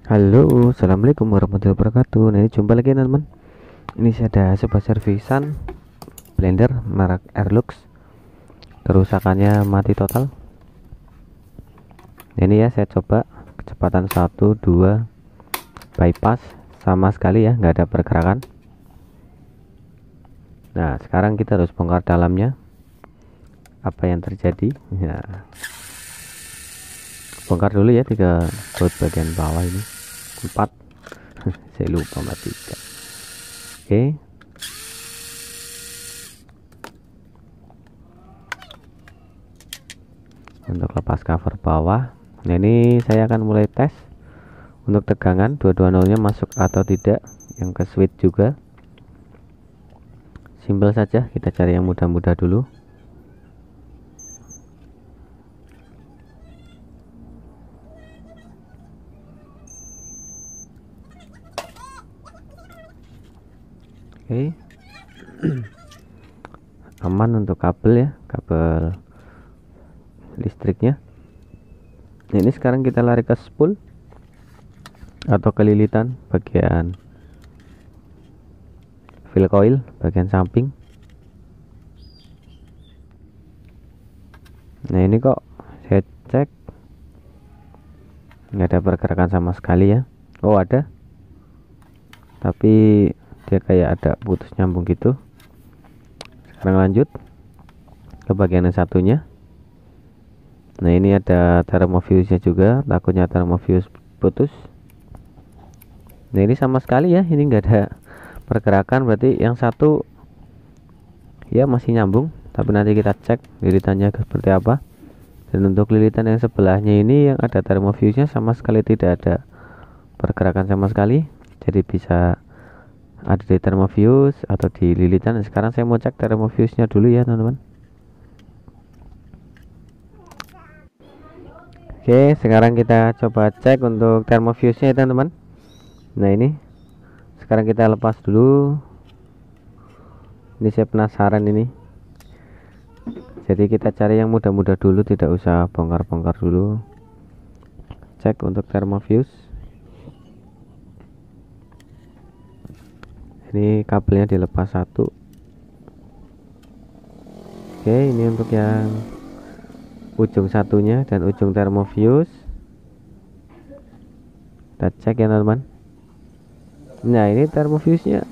Halo, assalamualaikum warahmatullahi wabarakatuh. Nah, ini jumpa lagi teman-teman. Ini saya ada sebuah servisan blender merek Airlux. Kerusakannya mati total. Nah, ini ya saya coba kecepatan 1, 2, bypass sama sekali ya, nggak ada pergerakan. Nah, sekarang kita harus bongkar dalamnya. Apa yang terjadi? Ya, bongkar dulu ya 3 baut bagian bawah ini. 4. Saya lupa mati. Oke. Untuk lepas cover bawah. Nah, ini saya akan mulai tes untuk tegangan 220 nya masuk atau tidak, yang ke switch juga. Simpel saja, kita cari yang mudah-mudah dulu. Oke. Aman untuk kabel ya, kabel listriknya. Nah, ini sekarang kita lari ke spool atau kelilitan bagian fill coil bagian samping. Nah, ini kok saya cek nggak ada pergerakan sama sekali ya. Oh, ada, tapi dia kayak ada putus nyambung gitu. Sekarang lanjut ke bagian yang satunya. Nah, ini ada thermofuse-nya juga, takutnya thermofuse putus. Nah, ini sama sekali ya, ini enggak ada pergerakan, berarti yang satu ya masih nyambung, tapi nanti kita cek lilitannya seperti apa. Dan untuk lilitan yang sebelahnya ini yang ada thermofuse-nya sama sekali tidak ada pergerakan sama sekali, jadi bisa ada di thermofuse atau di lilitan. Sekarang saya mau cek thermofuse-nya dulu ya teman-teman. Oke, sekarang kita coba cek untuk thermofuse-nya ya teman-teman. Nah, ini sekarang kita lepas dulu. Ini saya penasaran ini. Jadi kita cari yang mudah-mudah dulu, tidak usah bongkar-bongkar dulu. Cek untuk thermofuse. Ini kabelnya dilepas satu. Oke, ini untuk yang ujung satunya dan ujung thermofuse. Kita cek ya teman-teman. Nah, ini thermofuse-nya.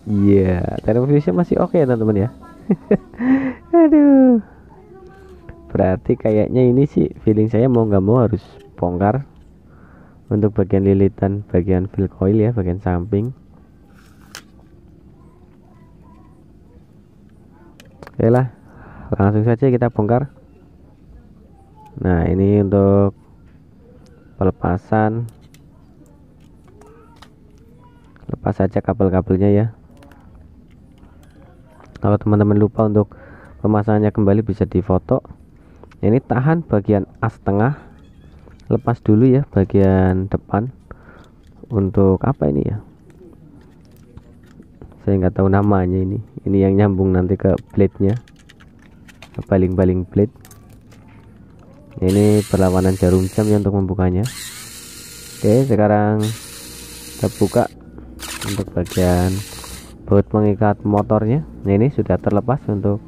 Iya, thermofuse-nya masih oke ya teman-teman ya. Aduh. Berarti kayaknya ini sih feeling saya mau nggak mau harus bongkar untuk bagian lilitan bagian fill coil ya, bagian samping. Oke lah, langsung saja kita bongkar. Nah, ini untuk pelepasan, lepas saja kabel-kabelnya ya. Kalau teman-teman lupa untuk pemasangannya kembali bisa difoto. Ini tahan bagian as tengah, lepas dulu ya bagian depan. Untuk apa ini ya, saya nggak tahu namanya. Ini yang nyambung nanti ke blade nya, baling-baling blade. Ini perlawanan jarum jam ya untuk membukanya. Oke, sekarang kita buka untuk bagian baut mengikat motornya. Nah, ini sudah terlepas untuk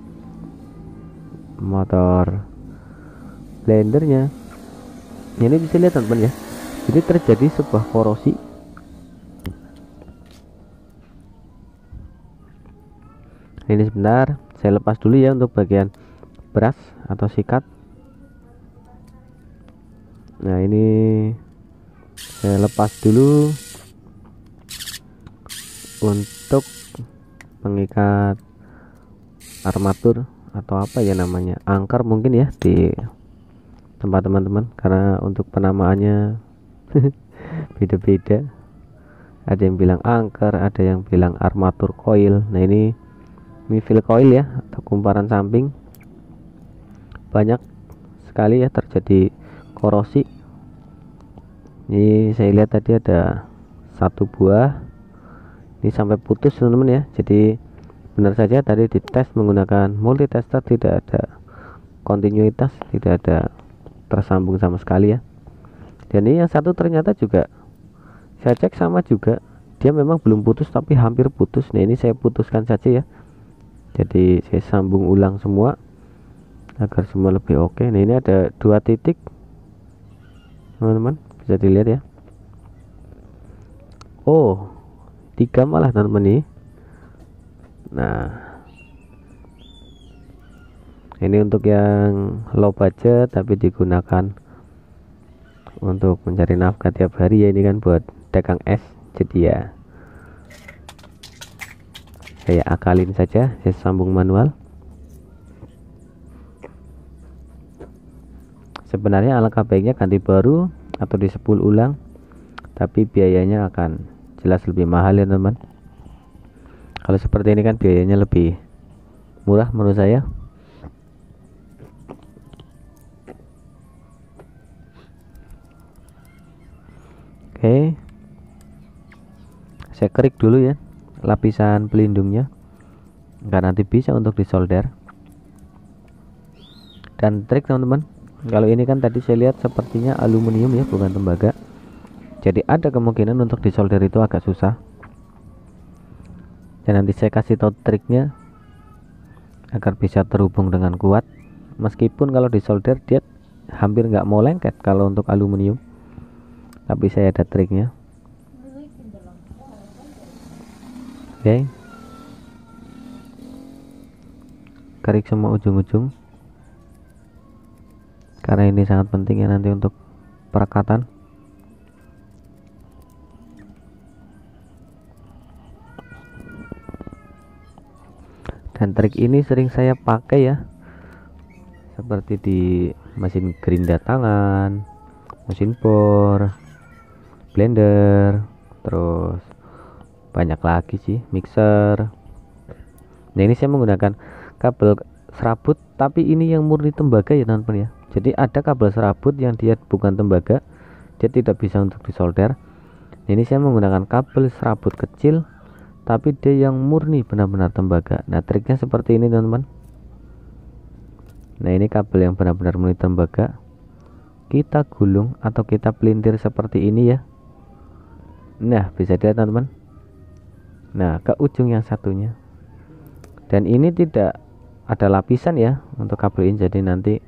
motor blendernya. Ini bisa lihat teman-teman ya, jadi terjadi sebuah korosi. Ini sebentar saya lepas dulu ya untuk bagian brush atau sikat. Nah, ini saya lepas dulu untuk mengikat armatur atau apa ya namanya, angker mungkin ya di tempat teman-teman, karena untuk penamaannya beda-beda. Ada yang bilang angker, ada yang bilang armatur coil. Nah, ini fill coil ya atau kumparan samping. Banyak sekali ya terjadi korosi. Ini saya lihat tadi ada satu buah, ini sampai putus teman-teman ya. Jadi benar saja tadi dites menggunakan multitester, tidak ada kontinuitas, tidak ada tersambung sama sekali ya. Dan ini yang satu ternyata juga saya cek sama juga, dia memang belum putus tapi hampir putus. Nah ini saya putuskan saja ya, jadi saya sambung ulang semua agar semua lebih oke. Nah ini ada 2 titik teman-teman, bisa dilihat ya. Oh 3 malah teman-teman nih. Nah ini untuk yang low budget tapi digunakan untuk mencari nafkah tiap hari ya, ini kan buat dagang es. Jadi ya saya akalin saja, saya sambung manual. Sebenarnya alangkah baiknya ganti baru atau di 10 ulang, tapi biayanya akan jelas lebih mahal ya teman. Kalau seperti ini kan biayanya lebih murah menurut saya. Oke, saya kerik dulu ya lapisan pelindungnya agar nanti bisa untuk disolder. Dan trik teman-teman, kalau ini kan tadi saya lihat sepertinya aluminium ya, bukan tembaga, jadi ada kemungkinan untuk disolder itu agak susah. Dan nanti saya kasih tahu triknya agar bisa terhubung dengan kuat, meskipun kalau disolder dia hampir nggak mau lengket kalau untuk aluminium, tapi saya ada triknya. Oke, kerik semua ujung-ujung karena ini sangat penting ya nanti untuk perekatan. Dan trik ini sering saya pakai ya, seperti di mesin gerinda tangan, mesin bor, blender, terus banyak lagi sih, mixer. Nah ini saya menggunakan kabel serabut, tapi ini yang murni tembaga ya teman-teman ya. Jadi ada kabel serabut yang dia bukan tembaga, dia tidak bisa untuk disolder. Ini saya menggunakan kabel serabut kecil, tapi dia yang murni benar-benar tembaga. Nah triknya seperti ini teman-teman. Nah ini kabel yang benar-benar murni tembaga, kita gulung atau kita pelintir seperti ini ya. Nah bisa dilihat teman-teman, nah ke ujung yang satunya. Dan ini tidak ada lapisan ya untuk kabel ini, jadi nanti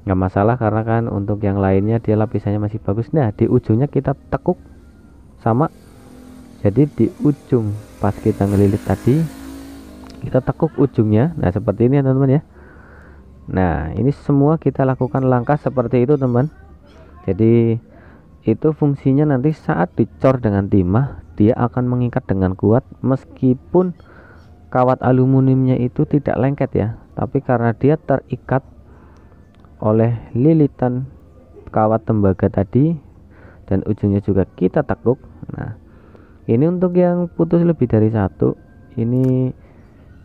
nggak masalah karena kan untuk yang lainnya dia lapisannya masih bagus. Nah di ujungnya kita tekuk sama, jadi di ujung pas kita ngelilit tadi kita tekuk ujungnya. Nah seperti ini ya teman-teman ya. Nah ini semua kita lakukan langkah seperti itu teman. Jadi itu fungsinya nanti saat dicor dengan timah dia akan mengikat dengan kuat, meskipun kawat aluminiumnya itu tidak lengket ya, tapi karena dia terikat oleh lilitan kawat tembaga tadi dan ujungnya juga kita tekuk. Nah ini untuk yang putus lebih dari satu, ini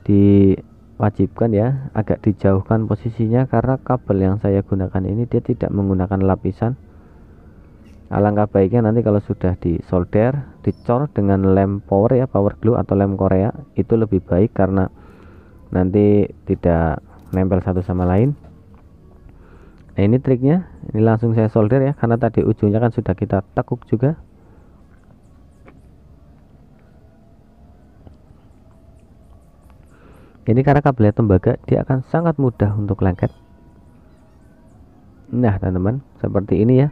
diwajibkan ya agak dijauhkan posisinya, karena kabel yang saya gunakan ini dia tidak menggunakan lapisan. Alangkah baiknya nanti kalau sudah disolder dicor dengan lem power ya, power glue atau lem Korea, itu lebih baik karena nanti tidak nempel satu sama lain. Nah ini triknya, ini langsung saya solder ya, karena tadi ujungnya kan sudah kita tekuk juga. Ini karena kabelnya tembaga dia akan sangat mudah untuk lengket. Nah teman-teman seperti ini ya.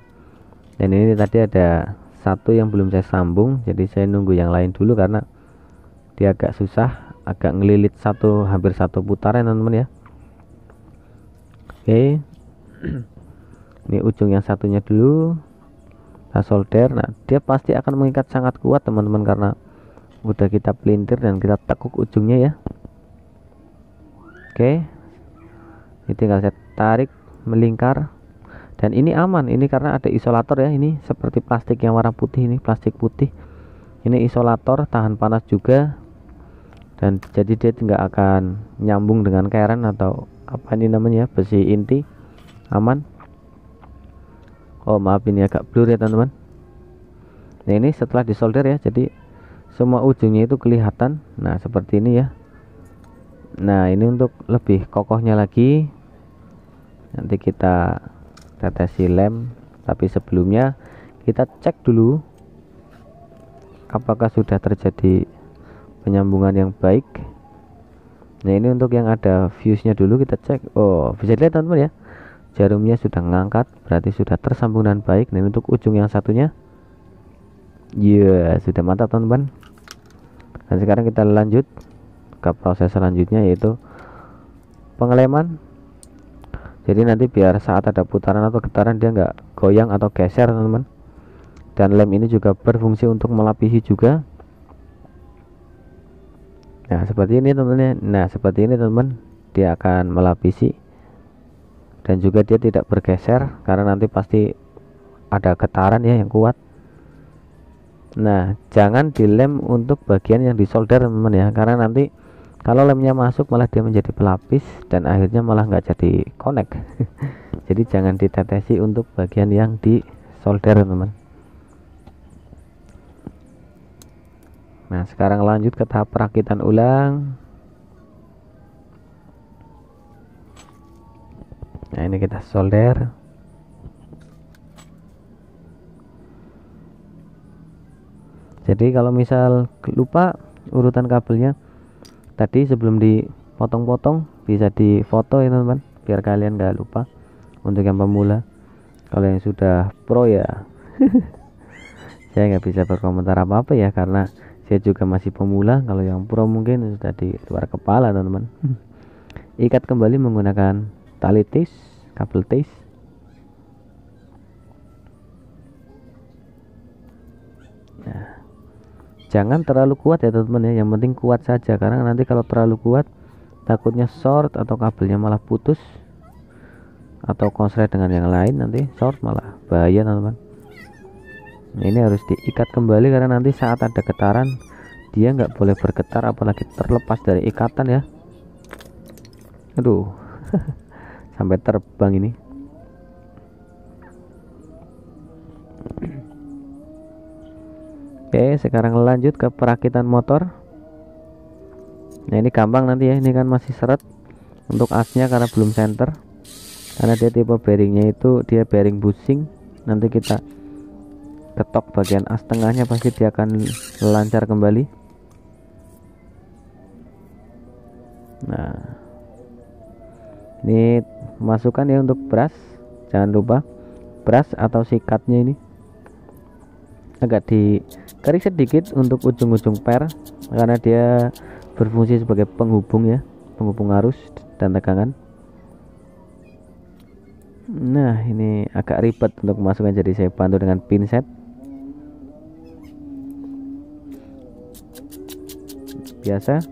Dan ini tadi ada satu yang belum saya sambung, jadi saya nunggu yang lain dulu karena dia agak susah, agak ngelilit hampir satu putaran teman-teman ya. Oke. Ini ujung yang satunya dulu kita solder. Nah dia pasti akan mengikat sangat kuat teman-teman karena udah kita pelintir dan kita tekuk ujungnya ya. Oke, ini tinggal saya tarik melingkar. Dan ini aman, ini karena ada isolator ya, ini seperti plastik yang warna putih, ini plastik putih, ini isolator tahan panas juga, dan jadi dia nggak akan nyambung dengan keren atau apa ini namanya besi inti, aman. Oh maaf ini agak blur ya teman-teman. Nah ini setelah disolder ya, jadi semua ujungnya itu kelihatan. Nah seperti ini ya. Nah ini untuk lebih kokohnya lagi nanti kita tetesi lem, tapi sebelumnya kita cek dulu apakah sudah terjadi penyambungan yang baik. Nah ini untuk yang ada fuse-nya dulu kita cek. Oh bisa dilihat teman-teman ya, jarumnya sudah ngangkat, berarti sudah tersambung dengan baik. Nah untuk ujung yang satunya sudah mantap teman-teman. Dan sekarang kita lanjut ke proses selanjutnya, yaitu pengeleman. Jadi nanti biar saat ada putaran atau getaran dia nggak goyang atau geser teman-teman. Dan lem ini juga berfungsi untuk melapisi juga. Nah seperti ini teman-teman. Nah seperti ini teman-teman, dia akan melapisi dan juga dia tidak bergeser karena nanti pasti ada getaran ya yang kuat. Nah jangan dilem untuk bagian yang disolder teman-teman ya, karena nanti kalau lemnya masuk malah dia menjadi pelapis dan akhirnya malah nggak jadi connect. Jadi jangan ditetesi untuk bagian yang disolder teman-teman. Nah sekarang lanjut ke tahap perakitan ulang. Nah ini kita solder. Jadi kalau misal lupa urutan kabelnya tadi sebelum dipotong-potong, bisa difoto ya teman-teman, biar kalian nggak lupa. Untuk yang pemula, kalau yang sudah pro ya saya nggak bisa berkomentar apa-apa ya, karena saya juga masih pemula. Kalau yang pro mungkin sudah di luar kepala teman-teman. Ikat kembali menggunakan tali tis, kabel tis. Nah jangan terlalu kuat ya teman-teman ya, yang penting kuat saja, karena nanti kalau terlalu kuat takutnya short atau kabelnya malah putus atau konslet dengan yang lain, nanti short malah bahaya teman-teman. Nah, ini harus diikat kembali karena nanti saat ada getaran dia nggak boleh bergetar apalagi terlepas dari ikatan ya. Aduh sampai terbang ini. Oke sekarang lanjut ke perakitan motor. Nah ini gampang nanti ya, ini kan masih seret untuk asnya karena belum center, karena dia tipe bearingnya itu dia bearing bushing. Nanti kita ketok bagian as tengahnya pasti dia akan lancar kembali. Nah ini masukkan ya untuk brush, jangan lupa brush atau sikatnya ini agak dikerik sedikit untuk ujung-ujung per, karena dia berfungsi sebagai penghubung ya, penghubung arus dan tegangan. Nah ini agak ribet untuk memasukkan, jadi saya bantu dengan pinset. Biasa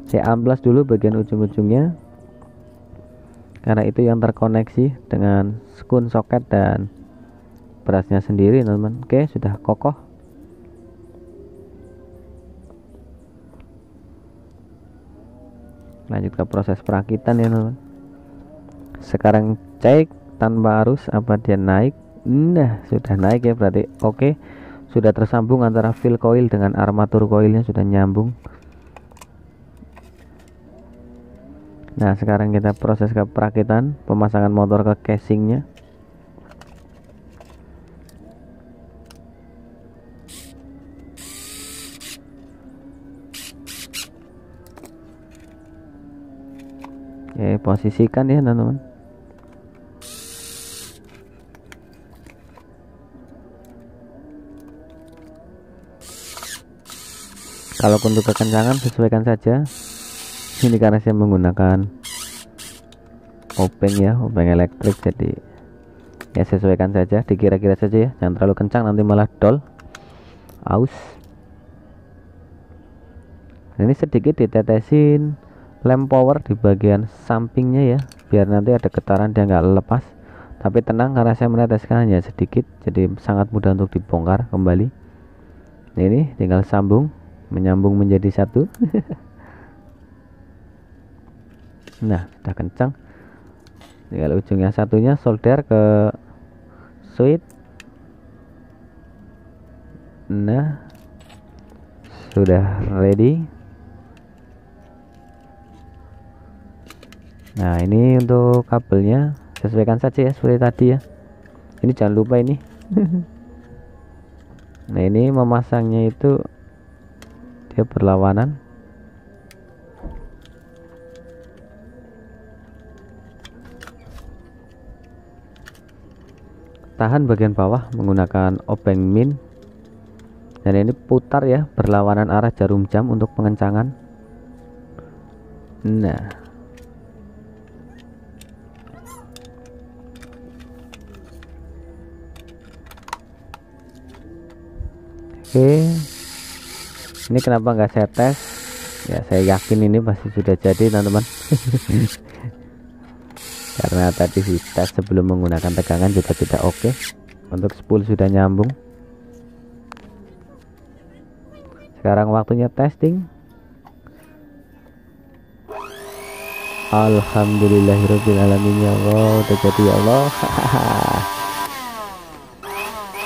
saya amplas dulu bagian ujung-ujungnya, karena itu yang terkoneksi dengan skun soket dan berasnya sendiri teman-teman. Oke sudah kokoh. Lanjut ke proses perakitan ya teman-teman. Sekarang cek tanpa arus apa dia naik. Nah sudah naik ya, berarti oke. Sudah tersambung antara fill coil dengan armatur coilnya, sudah nyambung. Nah sekarang kita proses ke perakitan, pemasangan motor ke casingnya. Oke posisikan ya teman-teman. Kalau untuk kekencangan sesuaikan saja. Ini karena saya menggunakan obeng ya, obeng elektrik, jadi ya sesuaikan saja, dikira-kira saja ya, jangan terlalu kencang nanti malah dol aus. Ini sedikit ditetesin lem power di bagian sampingnya ya, biar nanti ada getaran dia nggak lepas. Tapi tenang, karena saya meneteskan hanya sedikit, jadi sangat mudah untuk dibongkar kembali. Nah, ini tinggal sambung, menyambung menjadi satu. Nah sudah kencang, tinggal ujungnya satunya solder ke switch. Nah sudah ready. Nah ini untuk kabelnya sesuaikan saja ya seperti tadi ya, ini jangan lupa ini. Nah ini memasangnya itu dia berlawanan. Tahan bagian bawah menggunakan obeng min, dan ini putar ya, berlawanan arah jarum jam untuk pengencangan. Nah, oke, ini kenapa nggak saya tes ya, saya yakin ini pasti sudah jadi teman-teman. Karena tadi di tes sebelum menggunakan tegangan juga tidak oke. Untuk spool sudah nyambung. Sekarang waktunya testing. Alhamdulillahirobbilalamin, ya Allah, udah jadi ya Allah.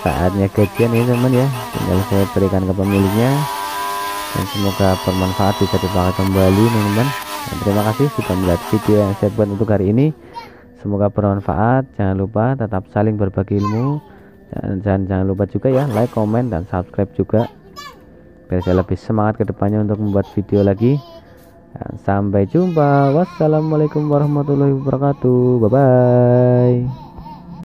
Saatnya gajian ini teman ya, tinggal saya berikan ke pemiliknya, dan semoga bermanfaat, bisa dipakai kembali teman-teman. Dan terima kasih sudah melihat video yang saya buat untuk hari ini. Semoga bermanfaat. Jangan lupa tetap saling berbagi ilmu, dan jangan lupa juga ya like, komen, dan subscribe juga, biar saya lebih semangat ke depannya untuk membuat video lagi. Dan sampai jumpa. Wassalamualaikum warahmatullahi wabarakatuh. Bye bye.